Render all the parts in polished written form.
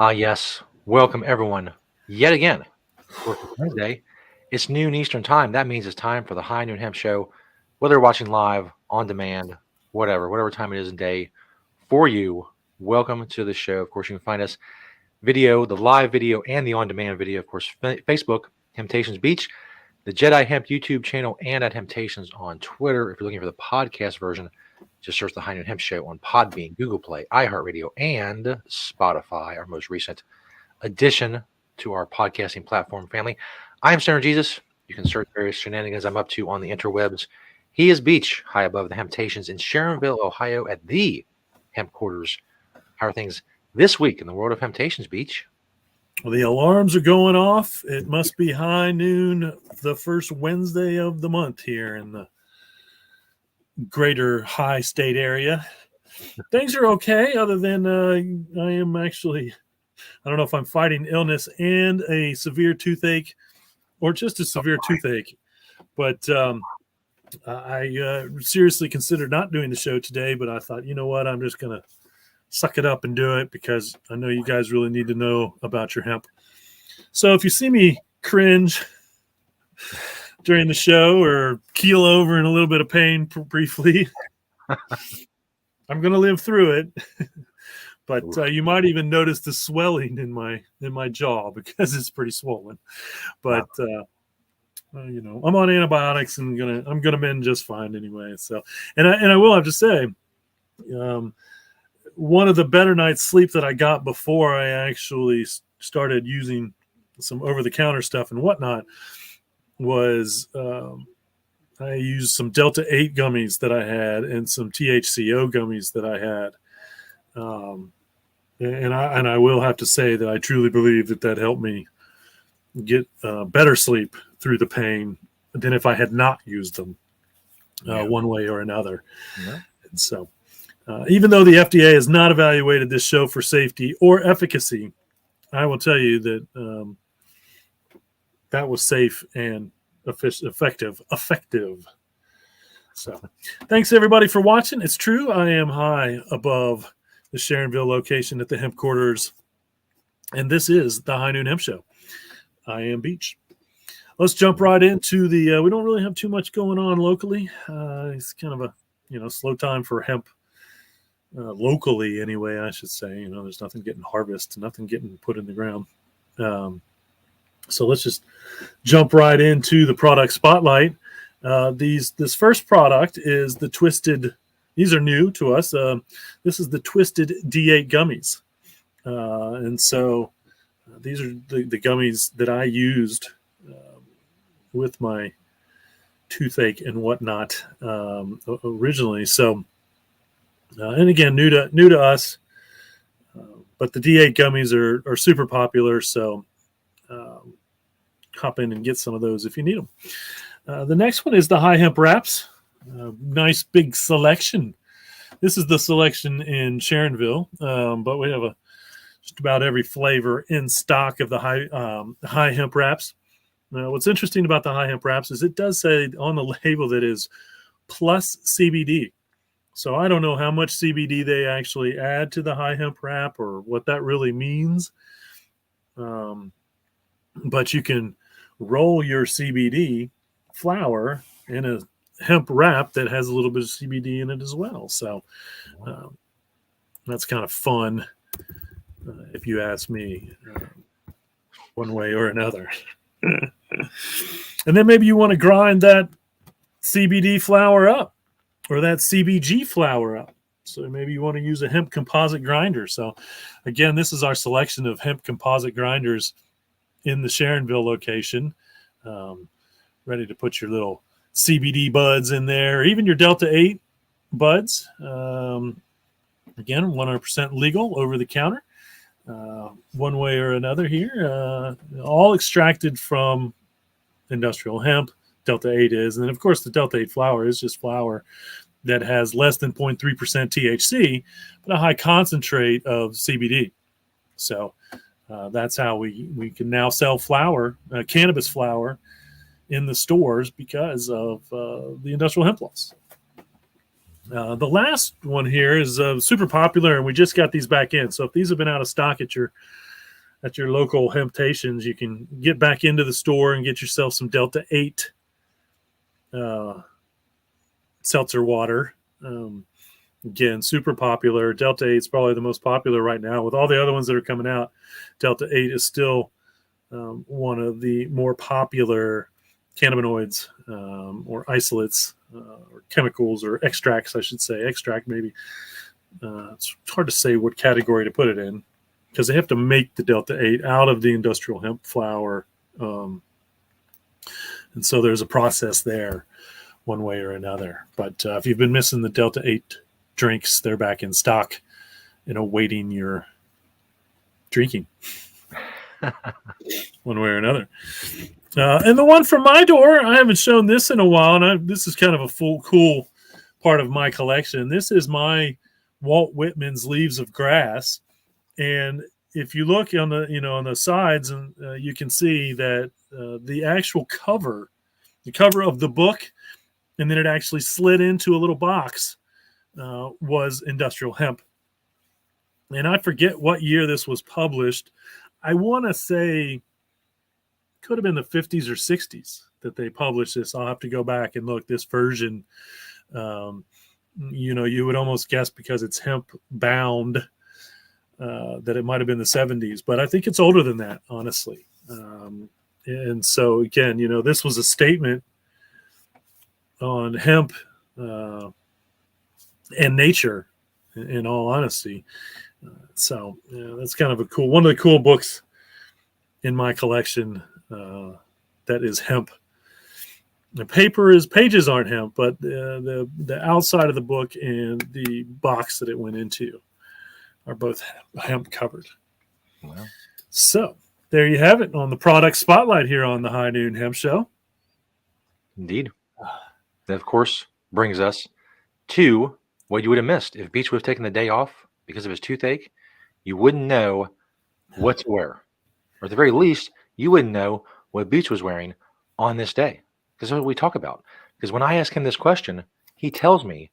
Yes. Welcome everyone yet again. Of course, it's Wednesday. It's noon Eastern time. That means it's time for the High Noon Hemp Show. Whether you're watching live, on demand, whatever time it is in day for you, welcome to the show. Of course, you can find us video, the live video, and the on-demand video. Of course, Facebook, Temptations Beach, the Jedi Hemp YouTube channel, and at Temptations on Twitter. If you're looking for the podcast version, just search the High Noon Hemp Show on Podbean, Google Play, iHeartRadio, and Spotify, our most recent addition to our podcasting platform family. I am Stoner Jesus. You can search various shenanigans I'm up to on the interwebs. He is Beach, high above the Temptations in Sharonville, Ohio, at the Hemp Quarters. How are things this week in the world of Temptations, Beach? Well, the alarms are going off. It must be high noon, the first Wednesday of the month here in the greater high state area. Things are okay, other than I am actually, I don't know if I'm fighting illness and a severe toothache or just a severe toothache. But I seriously considered not doing the show today, but I thought, you know what, I'm just going to suck it up and do it because I know you guys really need to know about your hemp. So if you see me cringe during the show or keel over in a little bit of pain briefly, I'm going to live through it. But you might even notice the swelling in my jaw because it's pretty swollen. But you know, I'm on antibiotics and I'm gonna mend just fine anyway. So, and I will have to say, one of the better night's sleep that I got before I actually started using some over-the-counter stuff and whatnot was I used some Delta 8 gummies that I had and some THCO gummies that I had. And I will have to say that I truly believe that helped me get better sleep through the pain than if I had not used them one way or another. Yeah. And so even though the FDA has not evaluated this show for safety or efficacy, I will tell you that that was safe and effective. So thanks everybody for watching. It's true, I am high above the Sharonville location at the Hemp Quarters, and this is the High Noon Hemp Show. I am Beach. Let's jump right into the. We don't really have too much going on locally. It's kind of a slow time for hemp locally, anyway. I should say. There's nothing getting harvested, nothing getting put in the ground. So let's just jump right into the product spotlight. This first product is the Twisted. These are new to us. This is the Twisted D8 gummies. And so these are the gummies that I used with my toothache and whatnot originally. So, and again, new to us. But the D8 gummies are super popular. So hop in and get some of those if you need them. The next one is the High Hemp Wraps. Nice big selection. This is the selection in Sharonville, but we have just about every flavor in stock of the high hemp wraps. What's interesting about the high hemp wraps is it does say on the label that is plus CBD. So I don't know how much CBD they actually add to the high hemp wrap or what that really means. But you can roll your CBD flower in a hemp wrap that has a little bit of CBD in it as well. So that's kind of fun, if you ask me, one way or another. And then maybe you want to grind that CBD flower up or that CBG flower up. So maybe you want to use a hemp composite grinder. So again, this is our selection of hemp composite grinders in the Sharonville location. Ready to put your little CBD buds in there, or even your Delta 8 buds. Again, 100% legal over the counter, one way or another here. All extracted from industrial hemp. Delta 8 is. And then, of course, the Delta 8 flower is just flower that has less than 0.3% THC, but a high concentrate of CBD. So that's how we can now sell flower, cannabis flower, in the stores because of the industrial hemp laws. The last one here is super popular, and we just got these back in. So if these have been out of stock at your at your local Hemptations, you can get back into the store and get yourself some Delta 8 seltzer water. Again, super popular. Delta 8 is probably the most popular right now. With all the other ones that are coming out, Delta 8 is still one of the more popular cannabinoids or isolates or chemicals or extracts, I should say. Extract, maybe. It's hard to say what category to put it in because they have to make the Delta 8 out of the industrial hemp flower. And so there's a process there one way or another. But if you've been missing the Delta 8 drinks, they're back in stock and awaiting your drinking one way or another. And the one from my door, I haven't shown this in a while, and this is kind of a cool part of my collection. This is my Walt Whitman's Leaves of Grass, and if you look on the sides, and you can see that the actual cover of the book, and then it actually slid into a little box, was industrial hemp. And I forget what year this was published. I want to say could have been the 50s or 60s that they published this. I'll have to go back and look. This version, you would almost guess because it's hemp bound that it might have been the 70s, but I think it's older than that, honestly. And so again, this was a statement on hemp and nature, in all honesty. So that's kind of one of the cool books in my collection that is hemp. The pages aren't hemp, but the outside of the book and the box that it went into are both hemp covered. Wow. So there you have it on the product spotlight here on the High Noon Hemp Show. Indeed. That, of course, brings us to what you would have missed. If Beach would have taken the day off because of his toothache, you wouldn't know what to wear. Or at the very least, you wouldn't know what Beach was wearing on this day. Because that's what we talk about. Because when I ask him this question, he tells me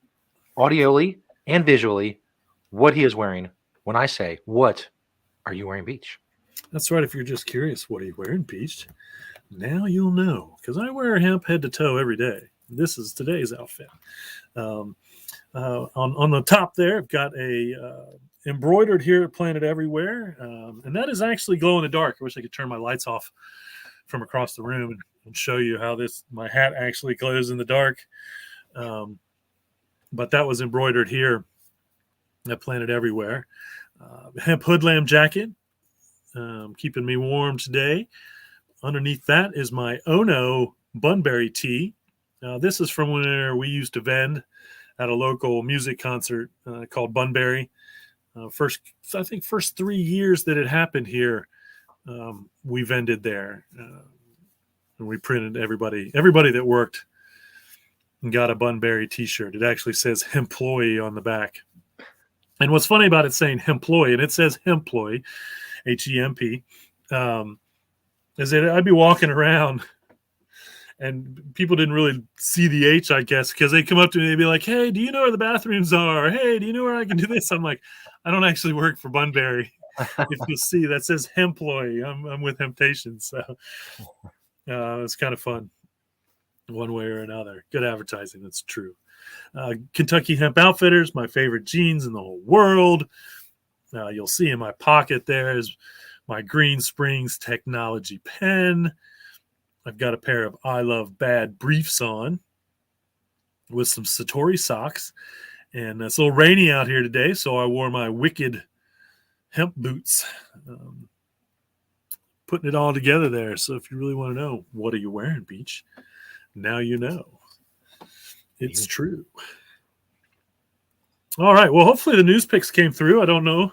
audially and visually what he is wearing when I say, "What are you wearing, Beach?" That's right. If you're just curious, what are you wearing, Beach? Now you'll know. Because I wear hemp head to toe every day. This is today's outfit. On the top there, I've got a embroidered here at Planet Everywhere. And that is actually glow in the dark. I wish I could turn my lights off from across the room and show you how my hat actually glows in the dark. But that was embroidered here at Planet Everywhere. Hemp hoodlam jacket, keeping me warm today. Underneath that is my Ono Bunbury tee. This is from where we used to vend at a local music concert called Bunbury. First 3 years that it happened here, we vended there. And we printed everybody that worked and got a Bunbury t-shirt. It actually says Hemployee on the back. And what's funny about it saying Hemployee, and it says Hemployee, H-E-M-P, is that I'd be walking around and people didn't really see the H, I guess, because they come up to me and they'd be like, "Hey, do you know where the bathrooms are? Hey, do you know where I can do this?" I'm like, I don't actually work for Bunbury. If you see, that says Hemployee. I'm with Hemptations. So it's kind of fun one way or another. Good advertising. That's true. Kentucky Hemp Outfitters, my favorite jeans in the whole world. You'll see in my pocket there is my Green Springs Technology pen. I've got a pair of I Love Bad briefs on with some Satori socks. And it's a little rainy out here today, so I wore my Wicked hemp boots. Putting it all together there. So if you really want to know, what are you wearing, Beach? Now you know. It's true. All right. Well, hopefully the news picks came through. I don't know.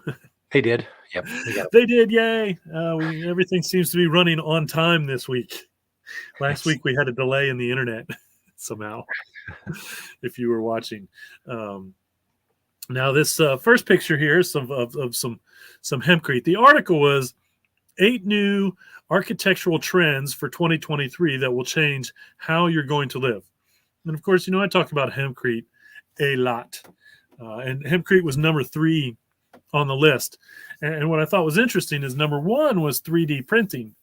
They did. Yep. They did. Yay. Everything seems to be running on time this week. Last week we had a delay in the internet somehow, if you were watching. Now this first picture here is some Hempcrete. The article was 8 new architectural trends for 2023 that will change how you're going to live. And of course, I talk about Hempcrete a lot. And Hempcrete was number 3 on the list. And what I thought was interesting is number one was 3D printing,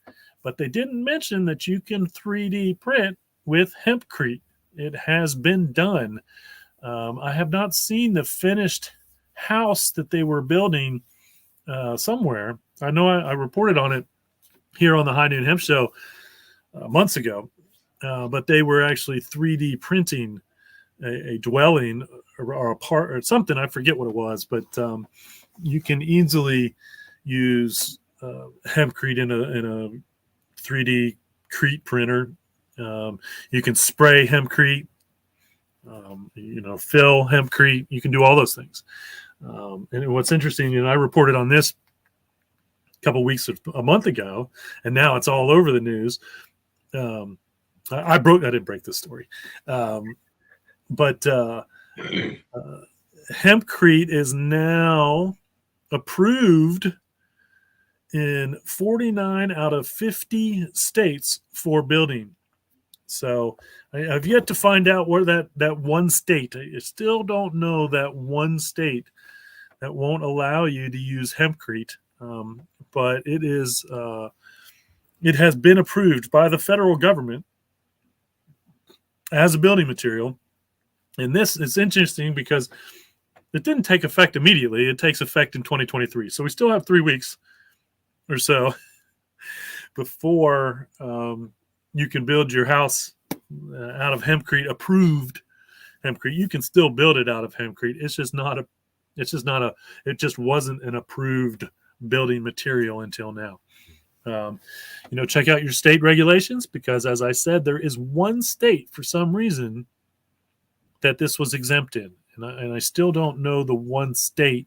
but they didn't mention that you can 3D print with Hempcrete. It has been done. I have not seen the finished house that they were building somewhere. I know I reported on it here on the High Noon Hemp Show months ago, but they were actually 3D printing a dwelling or a part or something. I forget what it was, but you can easily use Hempcrete in a 3D crete printer. You can spray Hempcrete, fill Hempcrete. You can do all those things. And what's interesting, and I reported on this a month ago, and now it's all over the news. I didn't break this story. But Hempcrete is now approved in 49 out of 50 states for building. So I've yet to find out where that one state. I still don't know that one state that won't allow you to use Hempcrete, but it has been approved by the federal government as a building material. And this is interesting because it didn't take effect immediately. It takes effect in 2023. So we still have 3 weeks or so before you can build your house out of Hempcrete, approved Hempcrete. You can still build it out of Hempcrete. It just wasn't an approved building material until now. Check out your state regulations, because as I said, there is one state for some reason that this was exempt in. And I still don't know the one state.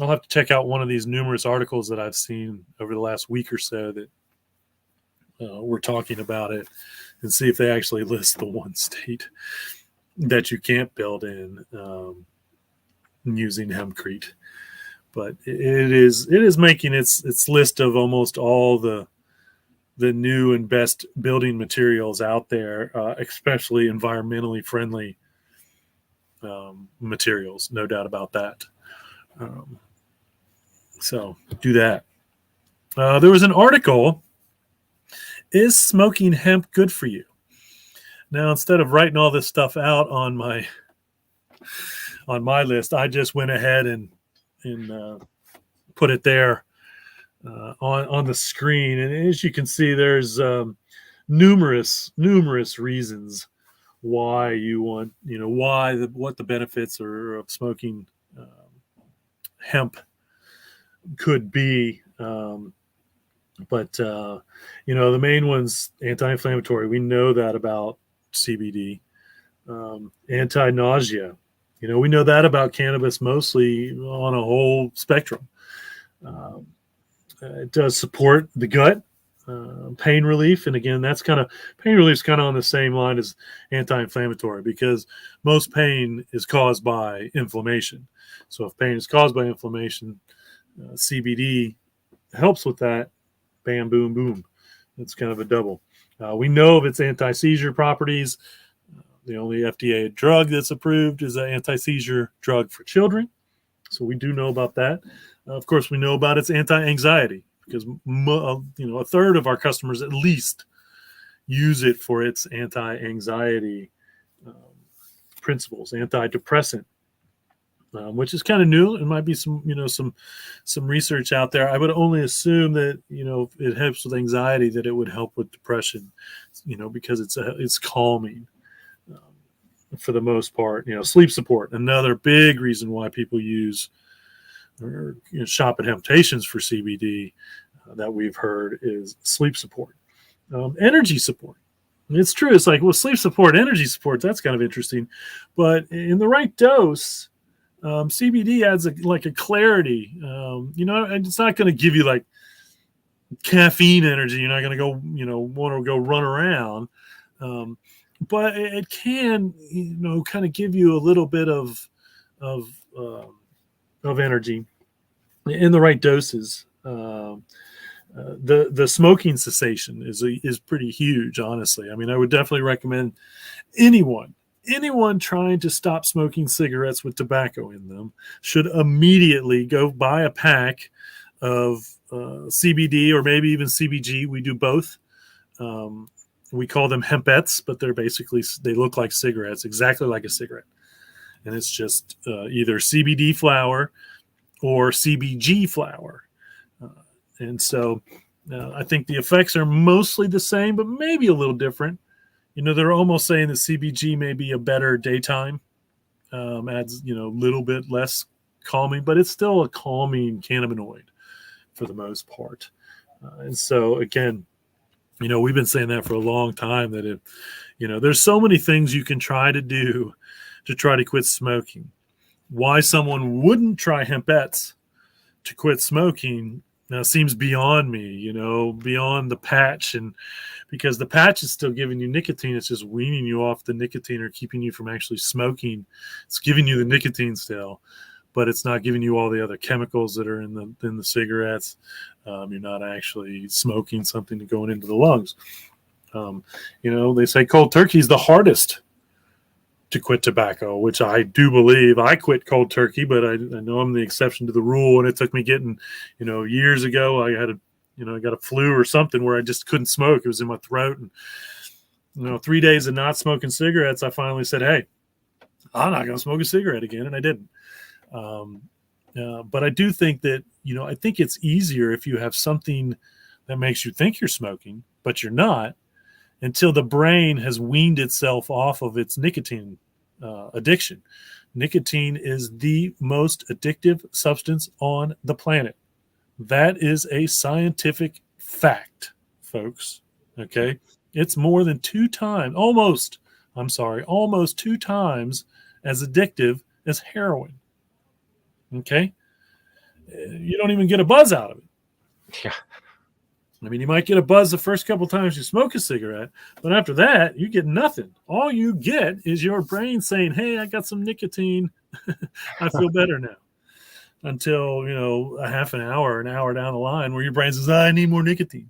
I'll have to check out one of these numerous articles that I've seen over the last week or so that we're talking about it, and see if they actually list the one state that you can't build in using Hempcrete. But it is making its list of almost all the new and best building materials out there, especially environmentally friendly materials, no doubt about that. So do that. There was an article, is smoking hemp good for you? Now, instead of writing all this stuff out on my list, I just went ahead and put it there on the screen. And as you can see, there's numerous reasons why you want, what the benefits are of smoking hemp could be. But the main one's anti-inflammatory. We know that about CBD. Anti-nausea. We know that about cannabis mostly on a whole spectrum. It does support the gut, pain relief. And again, pain relief is kind of on the same line as anti-inflammatory, because most pain is caused by inflammation. So if pain is caused by inflammation, CBD helps with that. Bam, boom, boom. It's kind of a double. We know of its anti-seizure properties. The only FDA drug that's approved is an anti-seizure drug for children. So we do know about that. Of course, we know about its anti-anxiety, because a third of our customers at least use it for its anti-anxiety principles, antidepressant, which is kind of new. It might be some research out there. I would only assume that, if it helps with anxiety, that it would help with depression, because it's calming for the most part. Sleep support, another big reason why people use or shop at Hemptations for CBD that we've heard is sleep support. Energy support. It's true. It's like, well, sleep support, energy support, that's kind of interesting. But in the right dose, CBD adds a clarity. And it's not going to give you like caffeine energy. You're not going to go, want to go run around. But it can, kind of give you a little bit of energy in the right doses. The smoking cessation is pretty huge, honestly. I mean, I would definitely recommend anyone anyone trying to stop smoking cigarettes with tobacco in them should immediately go buy a pack of CBD or maybe even CBG. We do both. We call them hempettes, but they look like cigarettes, exactly like a cigarette. And it's just either CBD flower or CBG flower. And so I think the effects are mostly the same, but maybe a little different. They're almost saying that CBG may be a better daytime, adds, a little bit less calming, but it's still a calming cannabinoid for the most part. And so, again, we've been saying that for a long time, that there's so many things you can try to do to try to quit smoking. Why someone wouldn't try hempettes to quit smoking seems beyond me, beyond the patch. And because the patch is still giving you nicotine, it's just weaning you off the nicotine or keeping you from actually smoking. It's giving you the nicotine still, but it's not giving you all the other chemicals that are in the cigarettes. You're not actually smoking something going into the lungs. They say cold turkey is the hardest to quit tobacco, which I do believe. I quit cold turkey, but I know I'm the exception to the rule. And it took me getting, years ago, I got a flu or something where I just couldn't smoke. It was in my throat. And, 3 days of not smoking cigarettes, I finally said, hey, I'm not going to smoke a cigarette again. And I didn't. But I do think that, I think it's easier if you have something that makes you think you're smoking, but you're not, until the brain has weaned itself off of its nicotine addiction. Nicotine is the most addictive substance on the planet. That is a scientific fact, folks. Okay. It's more than almost 2 times as addictive as heroin. Okay. You don't even get a buzz out of it. Yeah. I mean, you might get a buzz the first couple times you smoke a cigarette, but after that, you get nothing. All you get is your brain saying, hey, I got some nicotine. I feel better now. Until, a half an hour down the line where your brain says, I need more nicotine.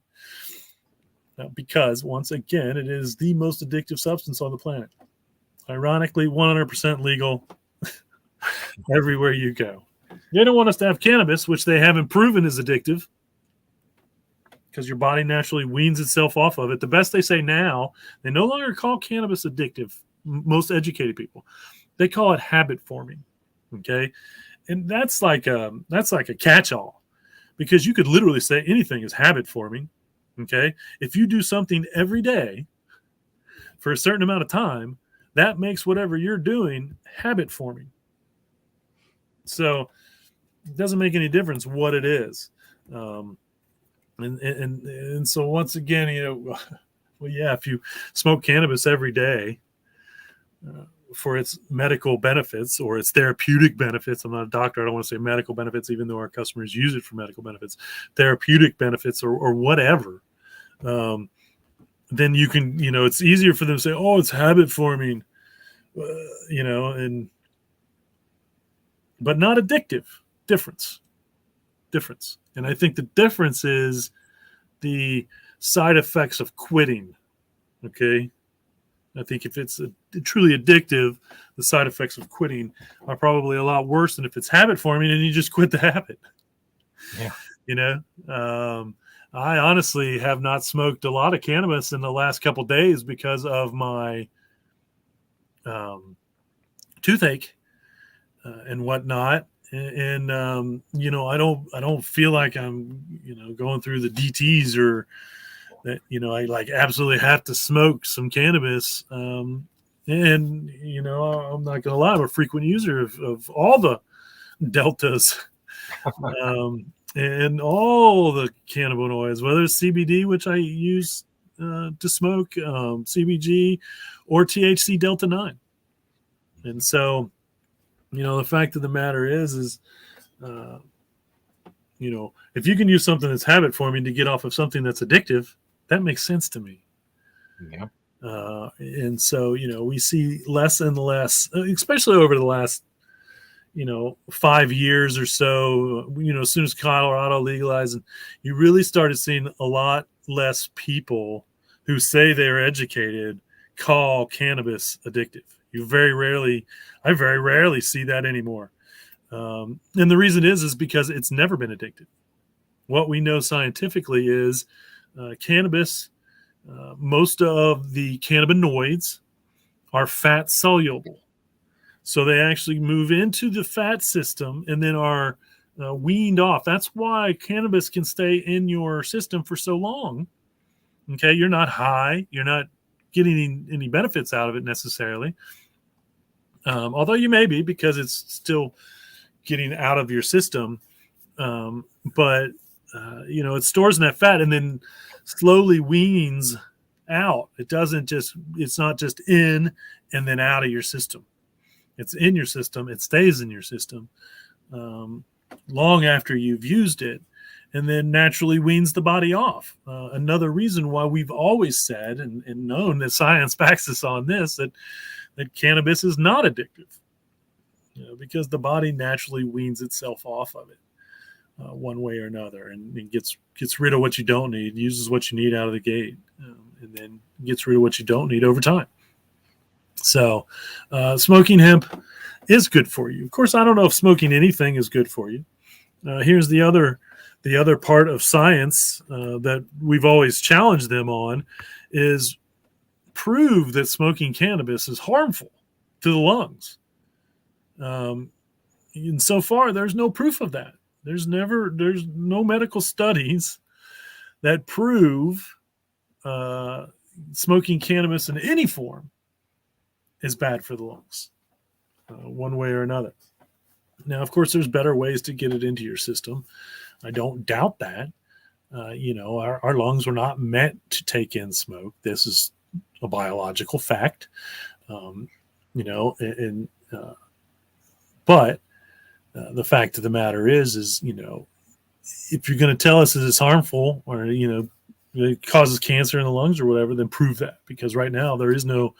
Now, because, once again, it is the most addictive substance on the planet. Ironically, 100% legal everywhere you go. They don't want us to have cannabis, which they haven't proven is addictive, because your body naturally weans itself off of it. The best they say now, they no longer call cannabis addictive. Most educated people, they call it habit forming. Okay. And that's like a catch-all, because you could literally say anything is habit forming. Okay. If you do something every day for a certain amount of time, that makes whatever you're doing habit forming. So it doesn't make any difference what it is. And so once again, if you smoke cannabis every day for its medical benefits or its therapeutic benefits, I'm not a doctor, I don't want to say medical benefits, even though our customers use it for medical benefits, therapeutic benefits or whatever, then you can, it's easier for them to say, oh, it's habit forming, but not addictive. Difference. And I think the difference is the side effects of quitting. Okay. I think if it's truly addictive, the side effects of quitting are probably a lot worse than if it's habit forming and you just quit the habit. Yeah. I honestly have not smoked a lot of cannabis in the last couple of days because of my toothache and whatnot. And I don't feel like I'm, going through the DTs or that, I like absolutely have to smoke some cannabis. And, I'm not going to lie, I'm a frequent user of all the deltas and all the cannabinoids, whether it's CBD, which I use to smoke, CBG, or THC Delta 9. And so, the fact of the matter is, if you can use something that's habit forming to get off of something that's addictive, that makes sense to me. Yeah. And so, we see less and less, especially over the last, 5 years or so, as soon as Colorado legalized, and you really started seeing a lot less people who say they're educated call cannabis addictive. I very rarely see that anymore. And the reason is because it's never been addictive. What we know scientifically is cannabis, most of the cannabinoids are fat soluble. So they actually move into the fat system and then are weaned off. That's why cannabis can stay in your system for so long. Okay, you're not high. You're not getting any benefits out of it necessarily. Although you may be, because it's still getting out of your system. But it stores in that fat and then slowly weans out. It's not just in and then out of your system. It's in your system. It stays in your system long after you've used it, and then naturally weans the body off. Another reason why we've always said and known that science backs us on this, that cannabis is not addictive, because the body naturally weans itself off of it one way or another, and gets rid of what you don't need, uses what you need out of the gate, and then gets rid of what you don't need over time. So smoking hemp is good for you. Of course, I don't know if smoking anything is good for you. Here's the other part of science that we've always challenged them on, is prove that smoking cannabis is harmful to the lungs. And so far, there's no proof of that. There's no medical studies that prove smoking cannabis in any form is bad for the lungs, one way or another. Now, of course, there's better ways to get it into your system. I don't doubt that. Our lungs were not meant to take in smoke. This is a biological fact. But the fact of the matter is, if you're going to tell us that it's harmful or, it causes cancer in the lungs or whatever, then prove that. Because right now there is no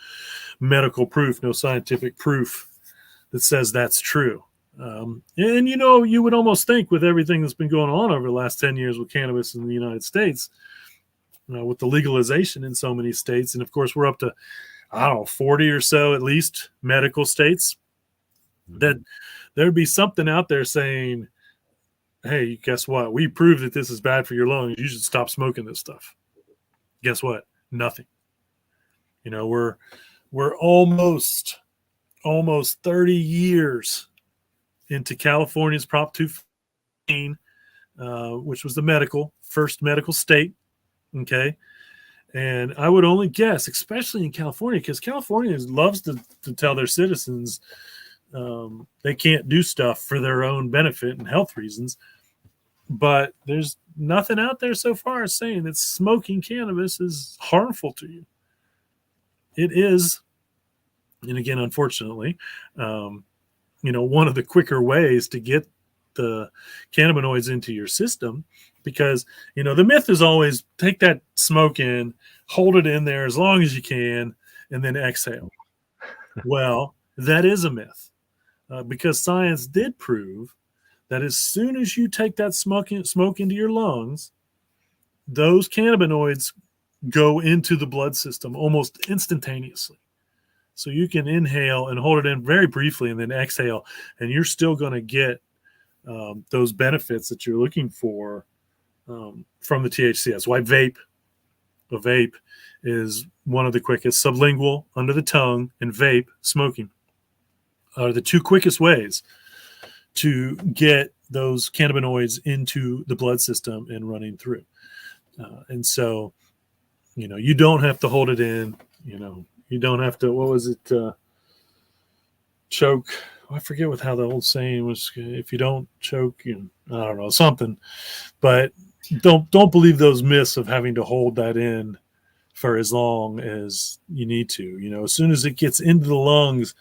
medical proof, no scientific proof that says that's true. You would almost think, with everything that's been going on over the last 10 years with cannabis in the United States, with the legalization in so many states, and of course we're up to, 40 or so at least medical states, that there'd be something out there saying, hey, guess what? We proved that this is bad for your lungs. You should stop smoking this stuff. Guess what? Nothing. We're almost 30 years into California's Prop 215, which was the first medical state. Okay. And I would only guess, especially in California, because California loves to tell their citizens they can't do stuff for their own benefit and health reasons. But there's nothing out there so far saying that smoking cannabis is harmful to you. It is, and again, unfortunately, one of the quicker ways to get the cannabinoids into your system, because, the myth is always take that smoke in, hold it in there as long as you can, and then exhale. Well, that is a myth, because science did prove that as soon as you take that smoke into your lungs, those cannabinoids go into the blood system almost instantaneously. So you can inhale and hold it in very briefly and then exhale, and you're still going to get those benefits that you're looking for from the THC. That's why vape is one of the quickest. Sublingual, under the tongue, and vape, smoking, are the two quickest ways to get those cannabinoids into the blood system and running through. And so, you don't have to hold it in, you don't have to, what was it? Choke. I forget how the old saying was, if you don't choke, I don't know, something, but don't believe those myths of having to hold that in for as long as you need to. As soon as it gets into the lungs,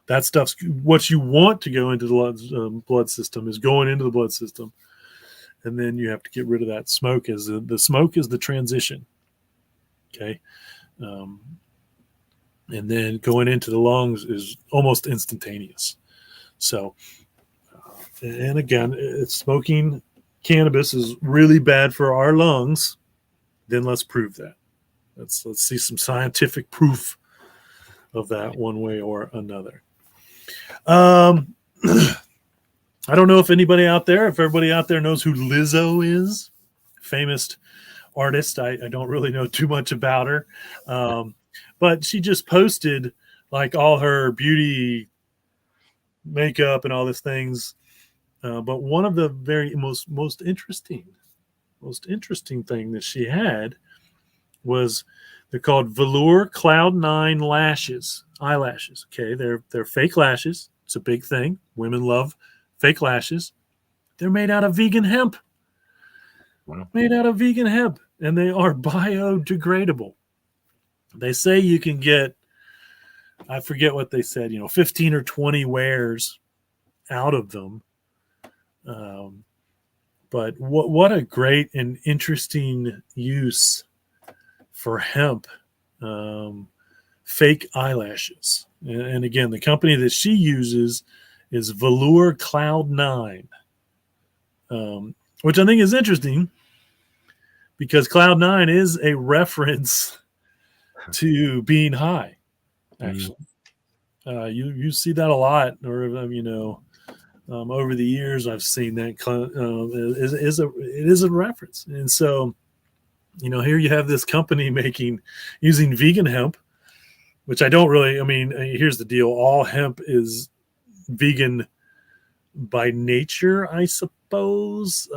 that stuff's what you want to go into the blood system is going into the blood system. And then you have to get rid of that smoke. The smoke is the transition. Okay. And then going into the lungs is almost instantaneous. So, and again, if smoking cannabis is really bad for our lungs, then let's prove that. Let's see some scientific proof of that one way or another. Um, I don't know if everybody out there knows who Lizzo is, famous artist. I don't really know too much about her. But she just posted like all her beauty makeup and all these things. But one of the very most interesting thing that she had was they're called Velour Cloud 9 eyelashes. Okay, they're fake lashes. It's a big thing. Women love fake lashes. They're made out of vegan hemp. Wow. Made out of vegan hemp, and they are biodegradable. They say you can get, I forget what they said, 15 or 20 wears out of them. But what a great and interesting use for hemp, fake eyelashes. And again, the company that she uses is Velour Cloud 9, which I think is interesting because Cloud 9 is a reference to being high, actually. You see that a lot, or over the years I've seen that it is a reference. And so, here you have this company using vegan hemp, which I don't really, here's the deal. All hemp is vegan by nature, I suppose.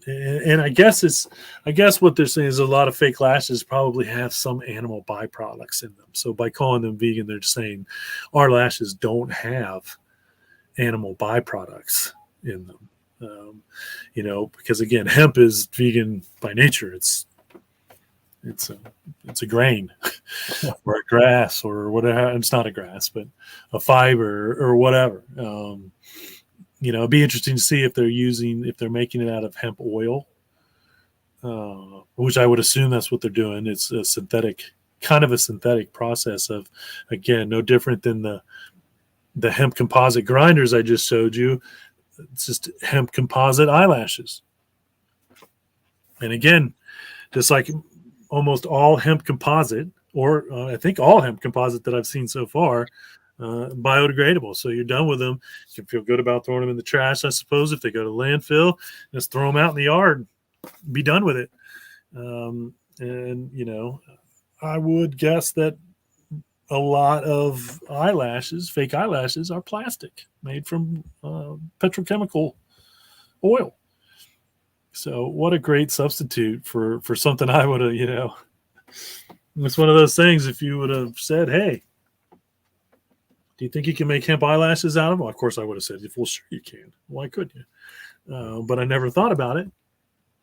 And I guess what they're saying is a lot of fake lashes probably have some animal byproducts in them. So by calling them vegan, they're just saying our lashes don't have animal byproducts in them. Because again, hemp is vegan by nature. It's a grain or a grass or whatever. It's not a grass, but a fiber or whatever. It'd be interesting to see if they're making it out of hemp oil, which I would assume that's what they're doing. It's a synthetic process of, again, no different than the hemp composite grinders I just showed you. It's just hemp composite eyelashes. And again, just like almost all hemp composite, or I think all hemp composite that I've seen so far, biodegradable. So you're done with them. You can feel good about throwing them in the trash, I suppose. If they go to landfill, just throw them out in the yard, be done with it. I would guess that a lot of fake eyelashes, are plastic made from petrochemical oil. So what a great substitute for something I would have, it's one of those things. If you would have said, hey, do you think you can make hemp eyelashes out of them? Well, of course I would have said, well, sure you can. Why couldn't you? But I never thought about it.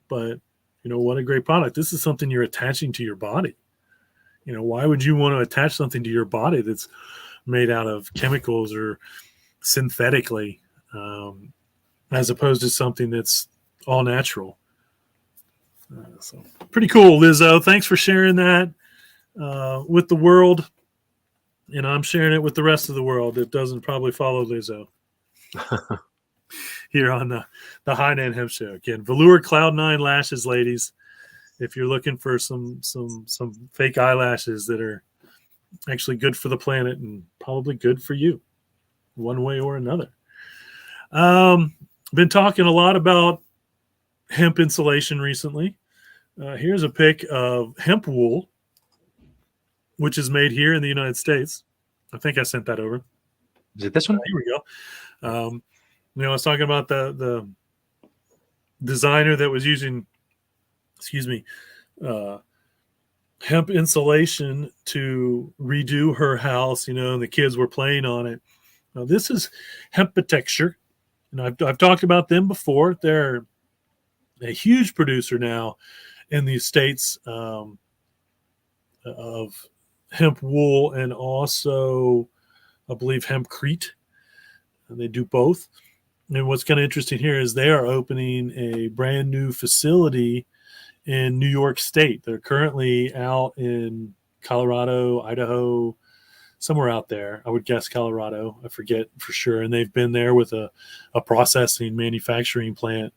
But, what a great product. This is something you're attaching to your body. Why would you want to attach something to your body that's made out of chemicals or synthetically, as opposed to something that's all natural? So pretty cool, Lizzo. Thanks for sharing that with the world. I'm sharing it with the rest of the world that doesn't probably follow Lizzo. Here on the High End Hemp Show. Again, Velour Cloud 9 lashes, ladies. If you're looking for some fake eyelashes that are actually good for the planet and probably good for you, one way or another. Been talking a lot about hemp insulation recently. Here's a pic of hemp wool, which is made here in the United States. I think I sent that over. Is it this one? Here we go. I was talking about the designer that was using, hemp insulation to redo her house, and the kids were playing on it. Now, this is Hempitecture, and I've talked about them before. They're a huge producer now in these states of hemp wool and also, I believe, Hempcrete. And they do both. And what's kind of interesting here is they are opening a brand new facility in New York State. They're currently out in Colorado, Idaho, somewhere out there. I would guess Colorado. I forget for sure. And they've been there with a processing manufacturing plant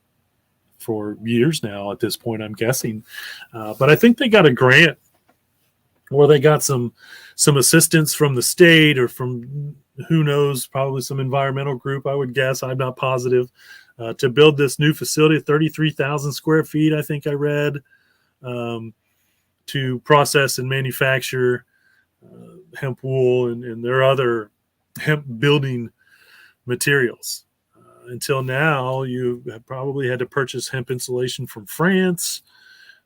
for years now at this point, I'm guessing. But I think they got a grant or they got some assistance from the state or from who knows, probably some environmental group, I would guess. I'm not positive. To build this new facility, 33,000 square feet, I think I read, to process and manufacture hemp wool and their other hemp building materials. Until now, you have probably had to purchase hemp insulation from France.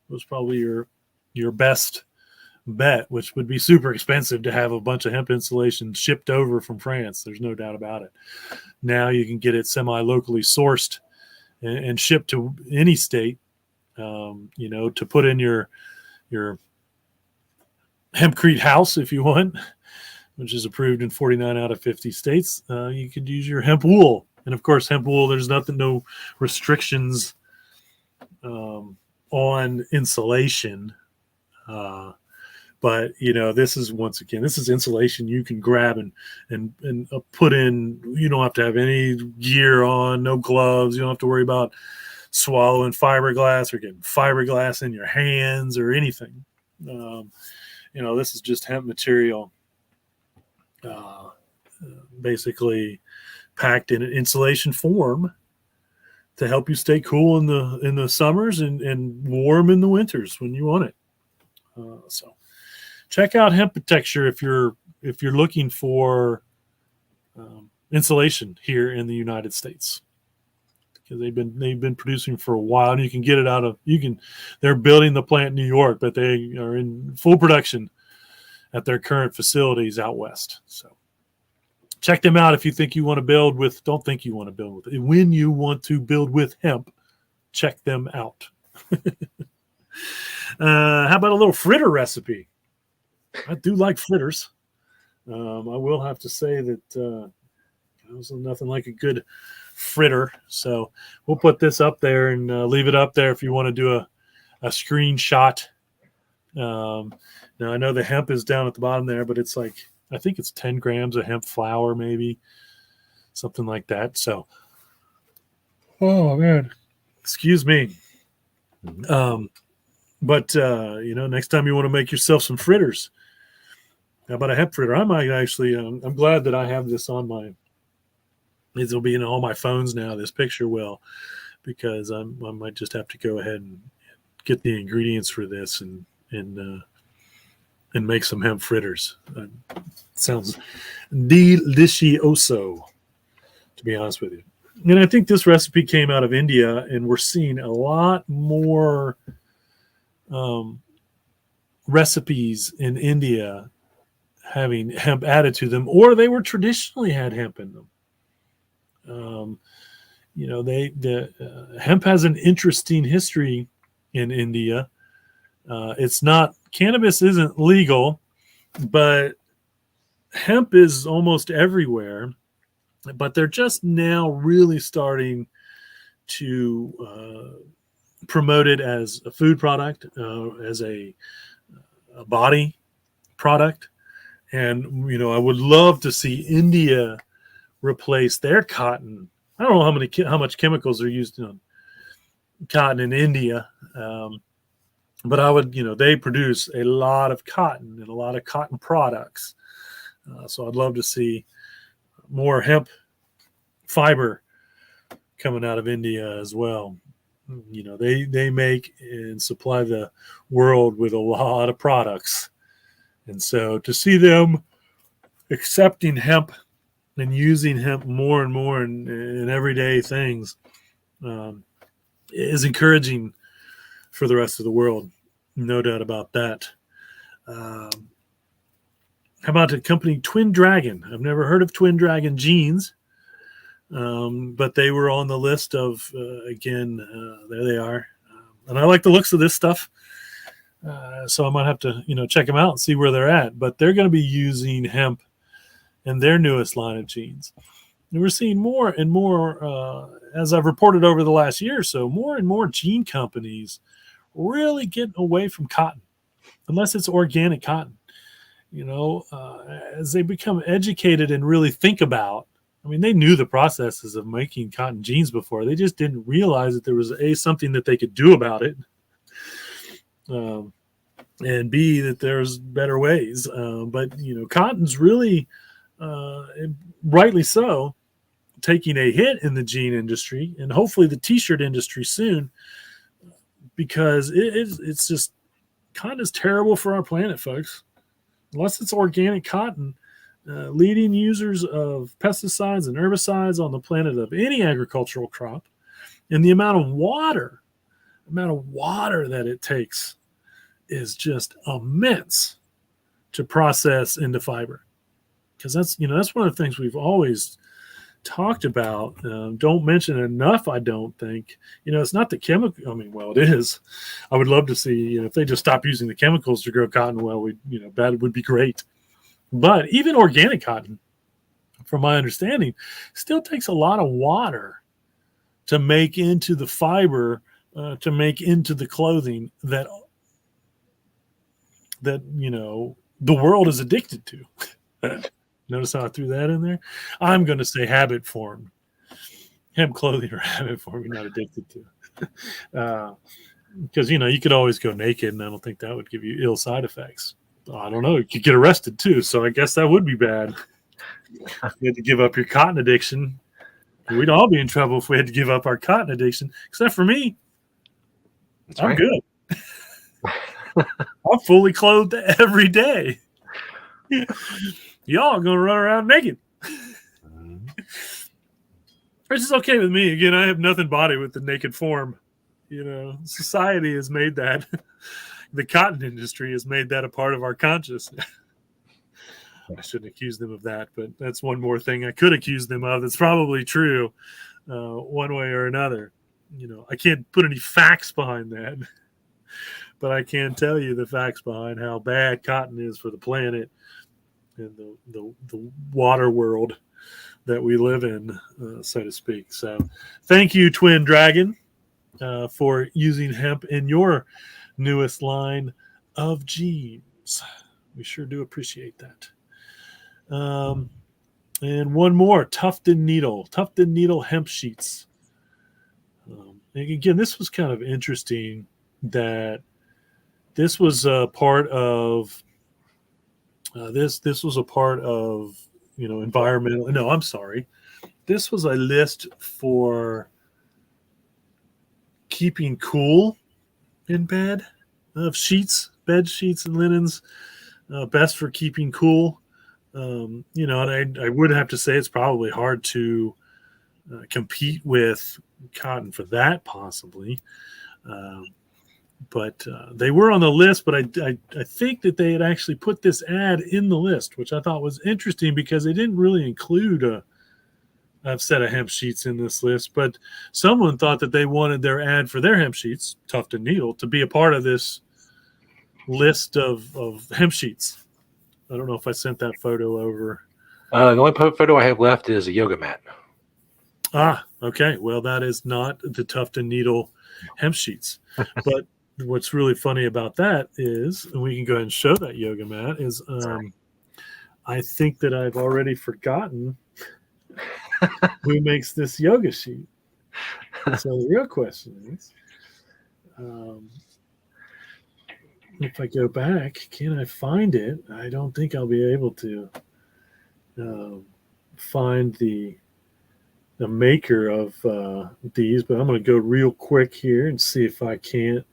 It was probably your best bet, which would be super expensive to have a bunch of hemp insulation shipped over from France. There's no doubt about it. Now you can get it semi-locally sourced and shipped to any state, to put in your Hempcrete house if you want, which is approved in 49 out of 50 states. You could use your hemp wool. And of course, hemp wool, there's no restrictions on insulation. But this is, once again, this is insulation you can grab and put in. You don't have to have any gear on, no gloves. You don't have to worry about swallowing fiberglass or getting fiberglass in your hands or anything. This is just hemp material, basically packed in an insulation form to help you stay cool in the summers and warm in the winters when you want it. So check out Hemptecture if you're looking for insulation here in the United States, because they've been producing for a while, and you can get it they're building the plant in New York, but they are in full production at their current facilities out west. So check them out if you think you want to build with, don't think you want to build with, when you want to build with hemp, check them out. How about a little fritter recipe? I do like fritters. I will have to say that there's nothing like a good fritter. So we'll put this up there and leave it up there if you want to do a screenshot. Now I know the hemp is down at the bottom there, but it's like, I think it's 10 grams of hemp flour, maybe something like that. So, oh man, excuse me. But next time you want to make yourself some fritters, how about a hemp fritter? I might actually, I'm glad that I have this on it'll be in all my phones now, this picture will, because I might just have to go ahead and get the ingredients for this and make some hemp fritters. Sounds delicioso, to be honest with you. And I think this recipe came out of India, and we're seeing a lot more recipes in India having hemp added to them, or they were traditionally had hemp in them. Hemp has an interesting history in India. Cannabis isn't legal, but hemp is almost everywhere. But they're just now really starting to promote it as a food product, as a body product. And, I would love to see India replace their cotton. I don't know how much chemicals are used on cotton in India. But I would, they produce a lot of cotton and a lot of cotton products. So I'd love to see more hemp fiber coming out of India as well. They make and supply the world with a lot of products. And so to see them accepting hemp and using hemp more and more in everyday things is encouraging for the rest of the world. No doubt about that. How about the company Twin Dragon? I've never heard of Twin Dragon jeans, but they were on the list of, there they are. And I like the looks of this stuff. So I might have to, check them out and see where they're at. But they're going to be using hemp in their newest line of jeans. And we're seeing more and more, as I've reported over the last year or so, more and more jean companies really getting away from cotton, unless it's organic cotton. As they become educated and really think about, they knew the processes of making cotton jeans before. They just didn't realize that there was something that they could do about it. and B, that there's better ways. But cotton's really, rightly so, taking a hit in the jean industry and hopefully the t-shirt industry soon, because it's just cotton is terrible for our planet, folks. Unless it's organic cotton, leading users of pesticides and herbicides on the planet of any agricultural crop, and the amount of water that it takes is just immense to process into fiber. Because that's one of the things we've always talked about. Don't mention enough, I don't think. It's not the chemical. I mean, well, it is. I would love to see, if they just stop using the chemicals to grow cotton. Well, that would be great. But even organic cotton, from my understanding, still takes a lot of water to make into the fiber, to make into the clothing that the world is addicted to. Notice how I threw that in there? I'm going to say habit formed. Hemp clothing or habit form you're not addicted to. Because, you could always go naked, and I don't think that would give you ill side effects. I don't know. You could get arrested, too, so I guess that would be bad. You had to give up your cotton addiction. We'd all be in trouble if we had to give up our cotton addiction, except for me. That's I'm right. good. I'm fully clothed every day. Y'all are going to run around naked. Which is okay with me. Again, I have nothing body with the naked form. Society has made that. The cotton industry has made that a part of our consciousness. I shouldn't accuse them of that, but that's one more thing I could accuse them of. That's probably true, one way or another. I can't put any facts behind that, but I can tell you the facts behind how bad cotton is for the planet and the water world that we live in, so to speak. So thank you, Twin Dragon, for using hemp in your newest line of jeans. We sure do appreciate that. And one more, Tufted Needle Hemp Sheets. Again, this was kind of interesting that this was a part of this was a part of environmental. No, I'm sorry. This was a list for keeping cool in bed, of sheets, bed sheets and linens, best for keeping cool. And I would have to say it's probably hard to compete with cotton for that, possibly. But they were on the list, but I think that they had actually put this ad in the list, which I thought was interesting because they didn't really include a set of hemp sheets in this list. But someone thought that they wanted their ad for their hemp sheets, Tufted Needle, to be a part of this list of hemp sheets. I don't know if I sent that photo over. The only photo I have left is a yoga mat. Ah, okay. Well, that is not the Tufted Needle hemp sheets. But what's really funny about that is, and we can go ahead and show that yoga mat, is I think that I've already forgotten who makes this yoga sheet. So the real question is, if I go back, can I find it? I don't think I'll be able to find the maker of these, but I'm going to go real quick here and see if I can't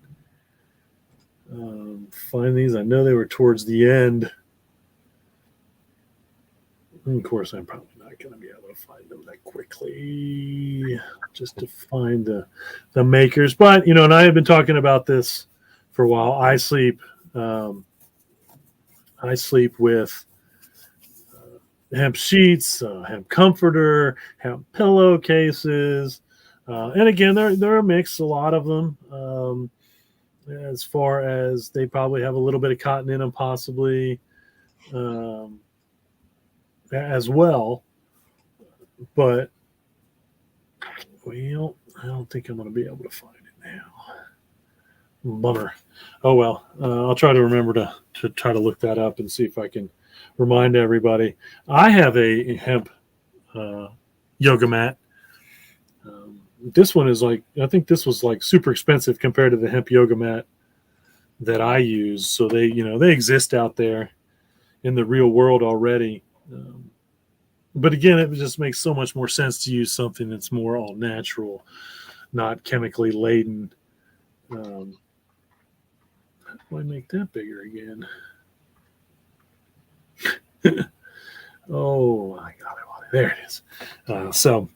find these. I know they were towards the end. And of course, I'm probably not going to be able to find them that quickly just to find the makers. But, and I have been talking about this for a while. I sleep with hemp sheets, hemp comforter, hemp pillowcases. And again, they're a mix, a lot of them. As far as they probably have a little bit of cotton in them, possibly as well. But, well, I don't think I'm going to be able to find it now. Bummer. Oh, well, I'll try to remember to try to look that up and see if I can remind everybody. I have a hemp yoga mat. This one is I think this was super expensive compared to the hemp yoga mat that I use. So they exist out there in the real world already. But again, it just makes so much more sense to use something that's more all natural, not chemically laden. How do I make that bigger again? Oh, I got it. There it is. So,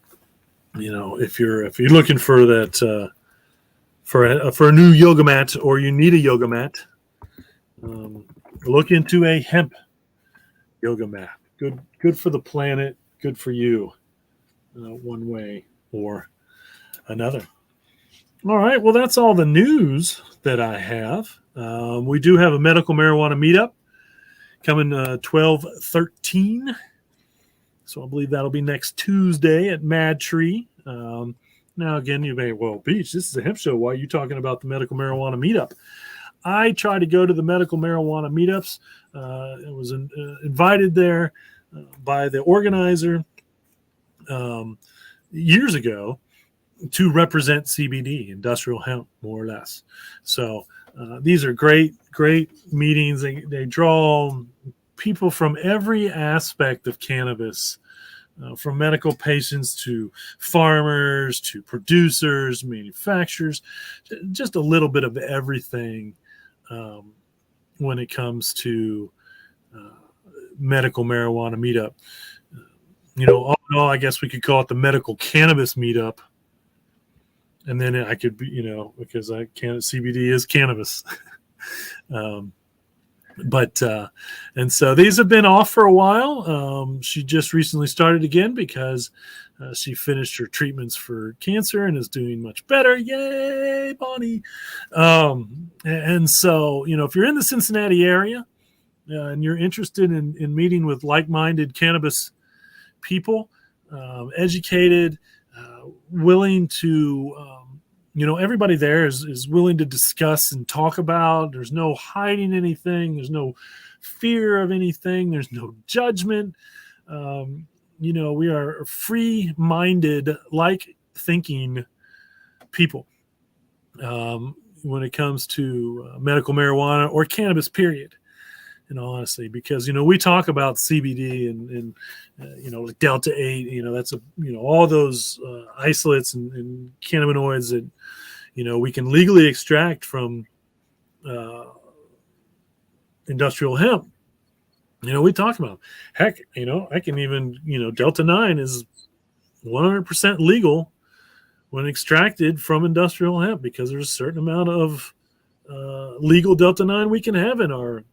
if you're looking for that for a new yoga mat, or you need a yoga mat, look into a hemp yoga mat. Good for the planet. Good for you, one way or another. All right. Well, that's all the news that I have. We do have a medical marijuana meetup coming 12/13. So I believe that'll be next Tuesday at Mad Tree. Now, again, you may, well, Beach, this is a hemp show. Why are you talking about the medical marijuana meetup? I try to go to the medical marijuana meetups. I was invited there by the organizer years ago to represent CBD, industrial hemp, more or less. So these are great meetings. They draw people from every aspect of cannabis, from medical patients to farmers to producers, manufacturers, just a little bit of everything when it comes to medical marijuana meetup. All in all, I guess we could call it the medical cannabis meetup. And then I could be, because CBD is cannabis. And so these have been off for a while. She just recently started again because she finished her treatments for cancer and is doing much better. Yay, Bonnie. And so, if you're in the Cincinnati area and you're interested in meeting with like-minded cannabis people, educated, willing to, everybody there is willing to discuss and talk about. There's no hiding anything. There's no fear of anything. There's no judgment. We are free-minded, like-thinking people when it comes to medical marijuana or cannabis, period. Honestly, because we talk about CBD and like Delta 8, that's all those isolates and cannabinoids that we can legally extract from industrial hemp. We talk about, heck, I can even Delta 9 is 100% legal when extracted from industrial hemp, because there's a certain amount of legal Delta 9 we can have in our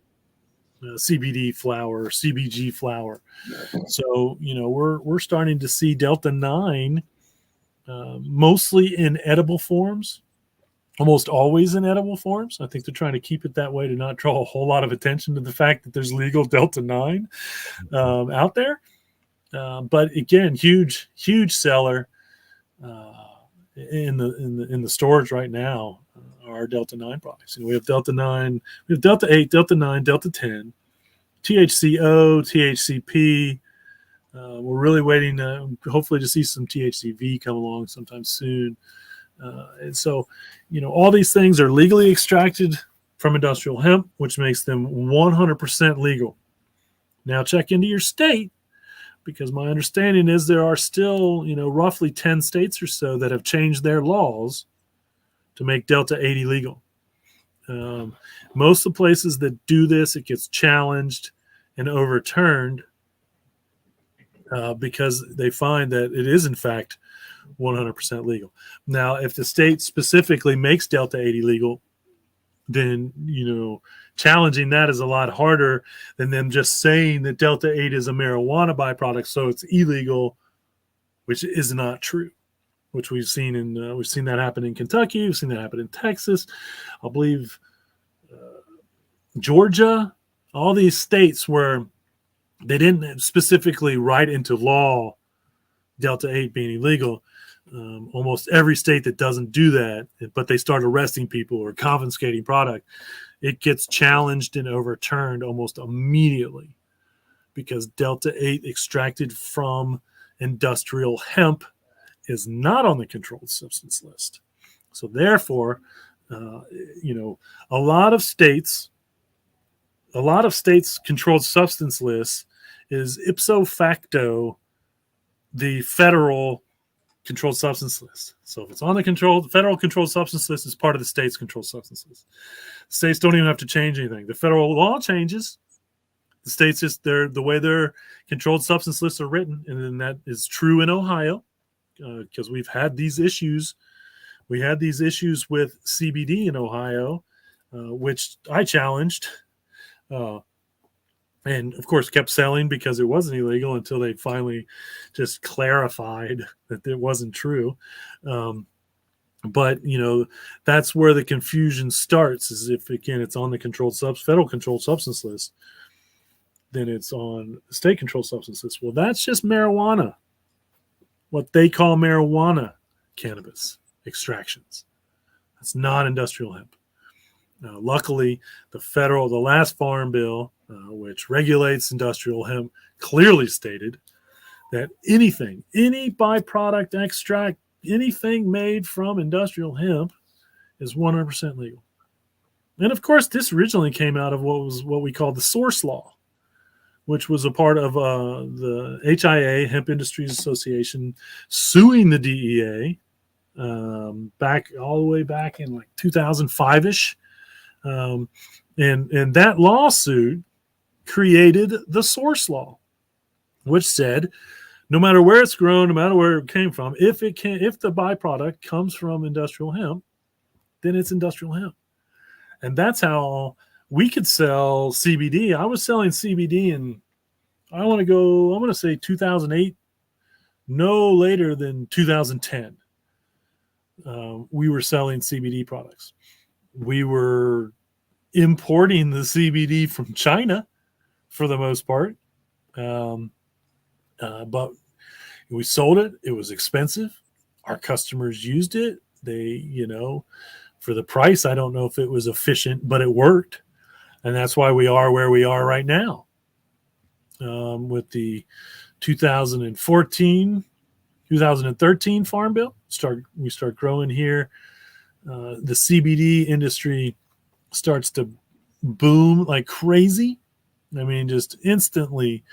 CBD flower, CBG flower. So we're starting to see Delta 9 mostly in edible forms, almost always in edible forms. I think they're trying to keep it that way to not draw a whole lot of attention to the fact that there's legal Delta 9 out there. But again, huge seller in the stores right now. Our Delta 9 products. We have Delta 9, we have Delta 8, Delta 9, Delta 10, THCO, THCP. We're really waiting, hopefully, to see some THCV come along sometime soon. And so, all these things are legally extracted from industrial hemp, which makes them 100% legal. Now, check into your state, because my understanding is there are still, roughly 10 states or so that have changed their laws to make Delta 8 illegal. Most of the places that do this, it gets challenged and overturned because they find that it is, in fact, 100% legal. Now, if the state specifically makes Delta 8 illegal, then, challenging that is a lot harder than them just saying that Delta 8 is a marijuana byproduct, so it's illegal, which is not true. Which we've seen that happen in Kentucky. We've seen that happen in Texas. I believe Georgia, all these states where they didn't specifically write into law Delta 8 being illegal. Almost every state that doesn't do that, but they start arresting people or confiscating product, it gets challenged and overturned almost immediately, because Delta 8 extracted from industrial hemp is not on the controlled substance list. So therefore, You know, a lot of states controlled substance lists is ipso facto the federal controlled substance list. So if it's on the federal controlled substance list, it's part of the state's controlled substance list. States don't even have to change anything. The federal law changes. The states just the way their controlled substance lists are written, and then that is true in Ohio because we've had these issues. We had these issues with CBD in Ohio, which I challenged, and of course kept selling because it wasn't illegal until they finally just clarified that it wasn't true. But you know, that's where the confusion starts. Is if again it's on the federal controlled substance list, then it's on the state controlled substance list. Well, that's just marijuana, what they call marijuana cannabis extractions. That's not industrial hemp. Now, luckily, the last farm bill, which regulates industrial hemp, clearly stated that any byproduct extract, anything made from industrial hemp is 100% legal. And of course, this originally came out of what we call the source law, which was a part of the HIA, Hemp Industries Association, suing the DEA all the way back in like 2005-ish. And that lawsuit created the source law, which said no matter where it's grown, no matter where it came from, if the byproduct comes from industrial hemp, then it's industrial hemp. And that's how we could sell CBD. I was selling CBD in, I'm going to say 2008, no later than 2010. We were selling CBD products. We were importing the CBD from China for the most part. But we sold it. It was expensive. Our customers used it. They, for the price, I don't know if it was efficient, but it worked. And that's why we are where we are right now. With the 2013 Farm Bill, we start growing here. The CBD industry starts to boom like crazy. I mean, just instantly,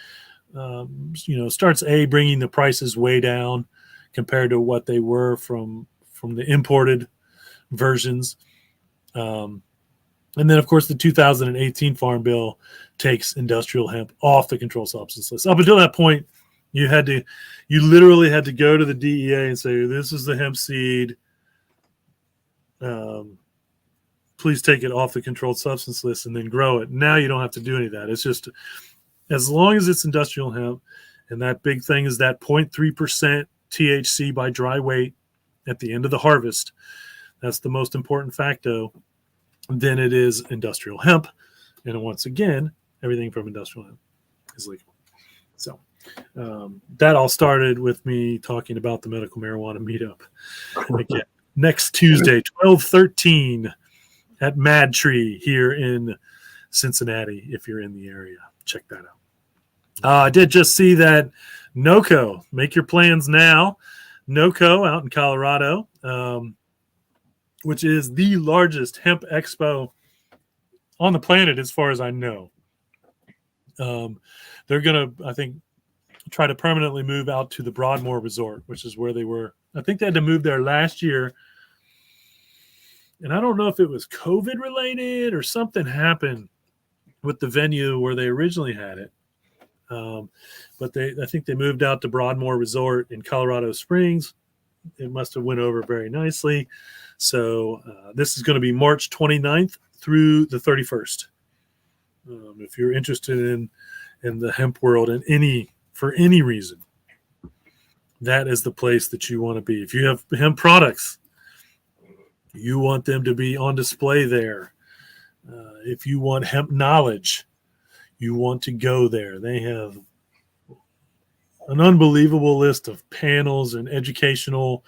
starts bringing the prices way down compared to what they were from the imported versions. And then, of course, the 2018 Farm Bill takes industrial hemp off the controlled substance list. Up until that point, you literally had to go to the DEA and say, "This is the hemp seed. Please take it off the controlled substance list and then grow it." Now you don't have to do any of that. It's just as long as it's industrial hemp, and that big thing is that 0.3% THC by dry weight at the end of the harvest. That's the most important factor. Then it is industrial hemp. And once again, everything from industrial hemp is legal. So that all started with me talking about the medical marijuana meetup. Again, next Tuesday, 12/13 at Mad Tree here in Cincinnati. If you're in the area, check that out. I did just see that NOCO, make your plans now. NOCO out in Colorado, which is the largest hemp expo on the planet as far as I know. They're going to, I think, try to permanently move out to the Broadmoor Resort, which is where they were. I think they had to move there last year. And I don't know if it was COVID related or something happened with the venue where they originally had it. But I think they moved out to Broadmoor Resort in Colorado Springs. It must have went over very nicely. So this is going to be March 29th through the 31st. If you're interested in the hemp world for any reason, that is the place that you want to be. If you have hemp products, you want them to be on display there. If you want hemp knowledge, you want to go there. They have an unbelievable list of panels and educational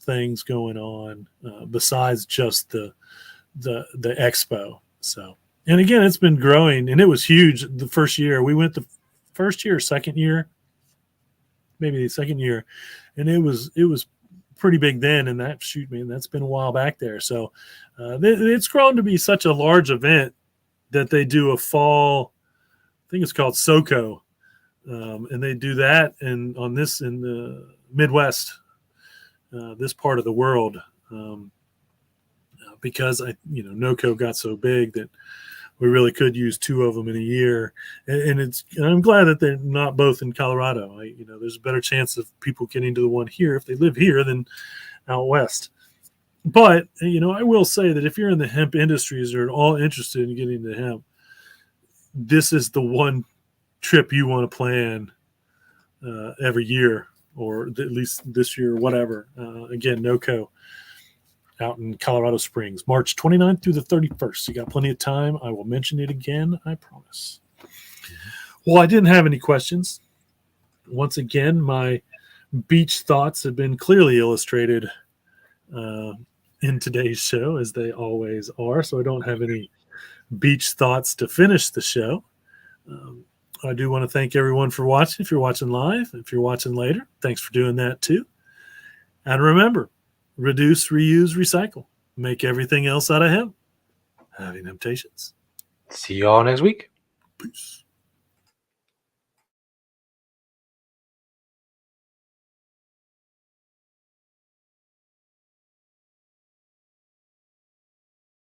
things going on besides just the expo. So, and again, it's been growing, and it was huge the first year. We went the first year, second year, maybe the second year, and it was pretty big then, and that's been a while back there. So it's grown to be such a large event that they do a fall, I think it's called SoCo, and they do that in the Midwest, this part of the world, because NOCO got so big that we really could use 2 of them in a year, and I'm glad that they're not both in Colorado. There's a better chance of people getting to the one here if they live here than out west. But I will say that if you're in the hemp industries or at all interested in getting into hemp, this is the one trip you want to plan every year, or at least this year, or whatever. Again, NOCO out in Colorado Springs, March 29th through the 31st. You got plenty of time. I will mention it again, I promise. Well, I didn't have any questions. Once again, my beach thoughts have been clearly illustrated in today's show, as they always are, so I don't have any beach thoughts to finish the show. I do want to thank everyone for watching. If you're watching live, if you're watching later, thanks for doing that too. And remember, reduce, reuse, recycle. Make everything else out of hemp. Having temptations. See you all next week. Peace.